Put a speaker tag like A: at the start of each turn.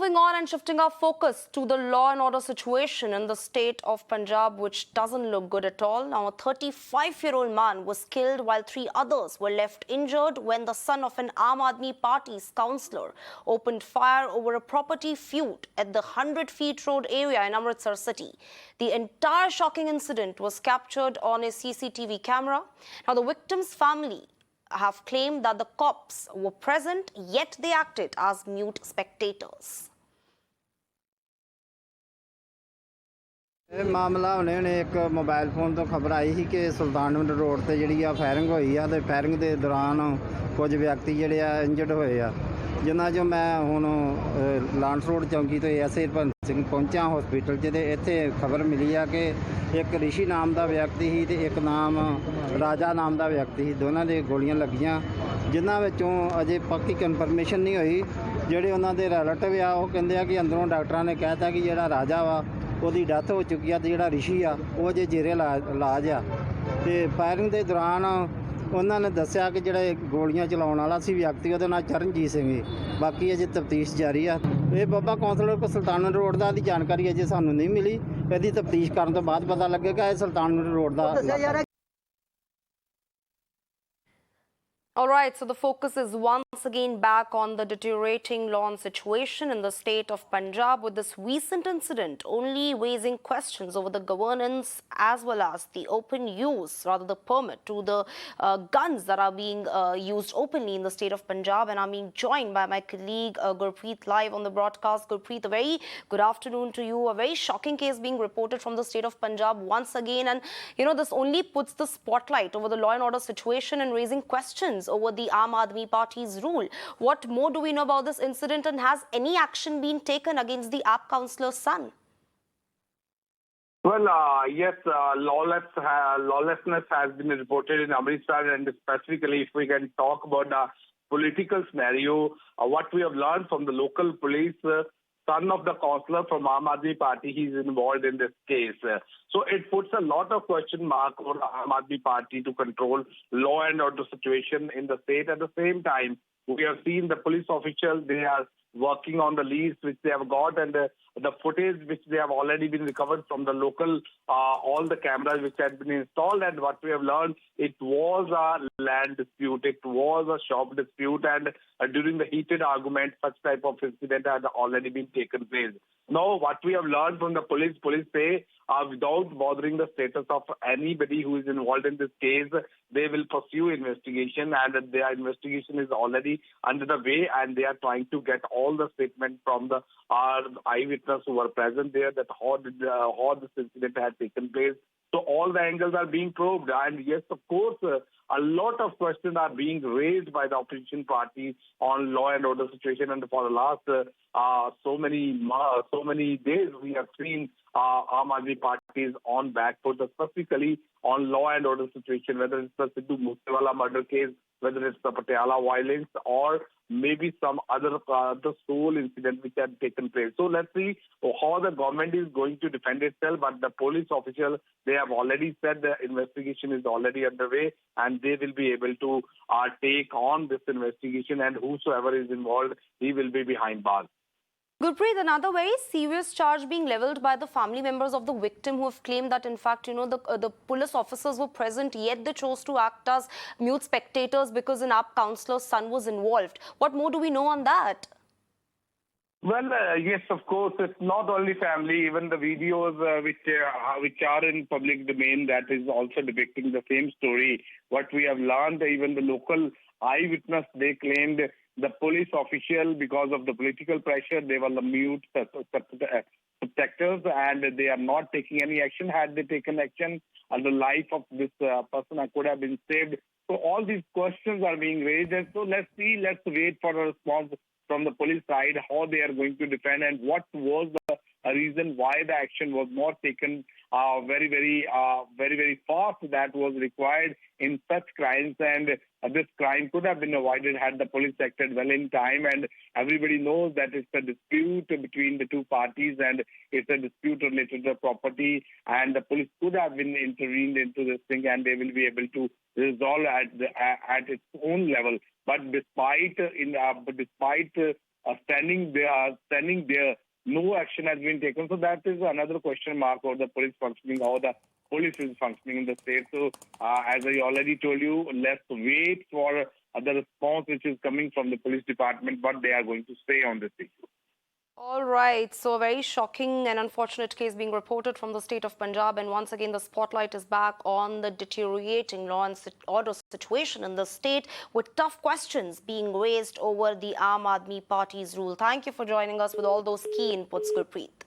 A: Moving on and shifting our focus to the law and order situation in the state of Punjab, which doesn't look good at all. Now, a 35-year-old man was killed while 3 others were left injured when the son of an Aam Admi Party's councillor opened fire over a property feud at the 100 Feet Road area in Amritsar city. The entire shocking incident was captured on a CCTV camera. Now, the victim's family have claimed that the cops were present, yet they acted as mute spectators.
B: मामला हुणे एक mobile phone तो खबर आई थी कि Sultanwind road से जी firing हुई है, तो फायरिंग के दौरान कुछ व्यक्ति जोड़े इंजर्ड होए आ, जिन्होंने जो मैं हुण लांस रोड चौंकी तो एसए भगत सिंह पहुंचा हॉस्पिटल च, इत्थे खबर मिली है कि एक ऋषि नाम का व्यक्ति ही ते एक नाम राजा नाम का व्यक्ति ही, दोनों दे गोलियां लगियां, जिन्हां विचों अजे पक्की कन्फर्मेशन नहीं हुई। जिहड़े उन्हां दे रिलेटिव आ वो कहंदे आ कि अंदरों डॉक्टरां ने कहता कि जिहड़ा राजा वा ਉਹਦੀ ਡੈਥ ਹੋ ਚੁੱਕੀ ਆ, ਤੇ ਜਿਹੜਾ ਰਿਸ਼ੀ ਆ ਉਹ ਅਜੇ ਜੇਰੇ ਇਲਾਜ ਆ। ਤੇ ਫਾਇਰਿੰਗ ਦੇ ਦੌਰਾਨ ਉਹਨਾਂ ਨੇ ਦੱਸਿਆ ਕਿ ਜਿਹੜਾ ਗੋਲੀਆਂ ਚਲਾਉਣ ਵਾਲਾ ਸੀ ਵਿਅਕਤੀ ਉਹਦਾ ਨਾਮ ਚਰਨਜੀਤ ਸਿੰਘ ਹੈ। ਬਾਕੀ ਅਜੇ ਤਫਤੀਸ਼ ਜਾਰੀ ਆ। ਇਹ ਬਾਬਾ ਕੌਂਸਲਰ ਕੋ ਸੁਲਤਾਨਵਿੰਡ ਰੋਡ ਦਾ ਦੀ ਜਾਣਕਾਰੀ ਅਜੇ ਸਾਨੂੰ ਨਹੀਂ ਮਿਲੀ, ਇਹਦੀ ਤਫਤੀਸ਼ ਕਰਨ ਤੋਂ ਬਾਅਦ ਪਤਾ ਲੱਗੇਗਾ ਇਹ Sultanwind road the.
A: All right, so the focus is once again back on the deteriorating law situation in the state of Punjab, with this recent incident only raising questions over the governance as well as the open use, rather the permit to the guns that are being used openly in the state of Punjab. And I'm being joined by my colleague Gurpreet live on the broadcast. Gurpreet, a very good afternoon to you. A very shocking case being reported from the state of Punjab once again. And, you know, this only puts the spotlight over the law and order situation and raising questions over the Aam Admi Party's rule. What more do we know about this incident, and has any action been taken against the AAP councillor's son?
C: Well, yes, lawlessness has been reported in Amritsar, and specifically if we can talk about the political scenario, what we have learned from the local police, son of the councillor from Aam Admi Party, he's involved in this case. So it puts a lot of question mark on Aam Admi Party to control law and order situation in the state. At the same time, we have seen the police officials, they are working on the leads which they have got, and the footage which they have already been recovered from the local, all the cameras which had been installed. And what we have learned, it was a land dispute, it was a shop dispute, and during the heated argument, such type of incident had already been taken place. Now, what we have learned from the police say, without bothering the status of anybody who is involved in this case, they will pursue investigation, and their investigation is already under the way, and they are trying to get all the statements from the eyewitness who were present there, that how this incident had taken place. So all the angles are being probed, and yes, of course, a lot of questions are being raised by the opposition party on law and order situation. And for the last so many days, we have seen Aam Admi Party is on back foot, specifically on law and order situation, whether it's the Sidhu Moosewala murder case, whether it's the Patiala violence, or maybe some other the sole incident which had taken place. So let's see how the government is going to defend itself. But the police official, they have already said the investigation is already underway, and they will be able to take on this investigation, and whosoever is involved, he will be behind bars.
A: Gurpreet, another very serious charge being levelled by the family members of the victim, who have claimed that, in fact, you know, the police officers were present, yet they chose to act as mute spectators because an AAP councillor's son was involved. What more do we know on that?
C: Well, yes, of course, it's not only family, even the videos which are in public domain, that is also depicting the same story. What we have learned, even the local eyewitness, they claimed the police official, because of the political pressure, they were the mute spectators, and they are not taking any action. Had they taken action, the life of this person could have been saved. So all these questions are being raised, and so let's wait for a response from the police side, how they are going to defend, and what was the reason why the action was not taken very fast that was required in such crimes. And this crime could have been avoided had the police acted well in time. And everybody knows that it's a dispute between the two parties, and it's a dispute related to the property, and the police could have been intervened into this thing, and they will be able to resolve at its own level. But despite standing there. No action has been taken. So that is another question mark over the police functioning, how the police is functioning in the state. So as I already told you, let's wait for the response which is coming from the police department, what they are going to say on this issue.
A: All right, so a very shocking and unfortunate case being reported from the state of Punjab, and once again the spotlight is back on the deteriorating law and order situation in the state, with tough questions being raised over the Aam Admi Party's rule. Thank you for joining us with all those key inputs, Gurpreet.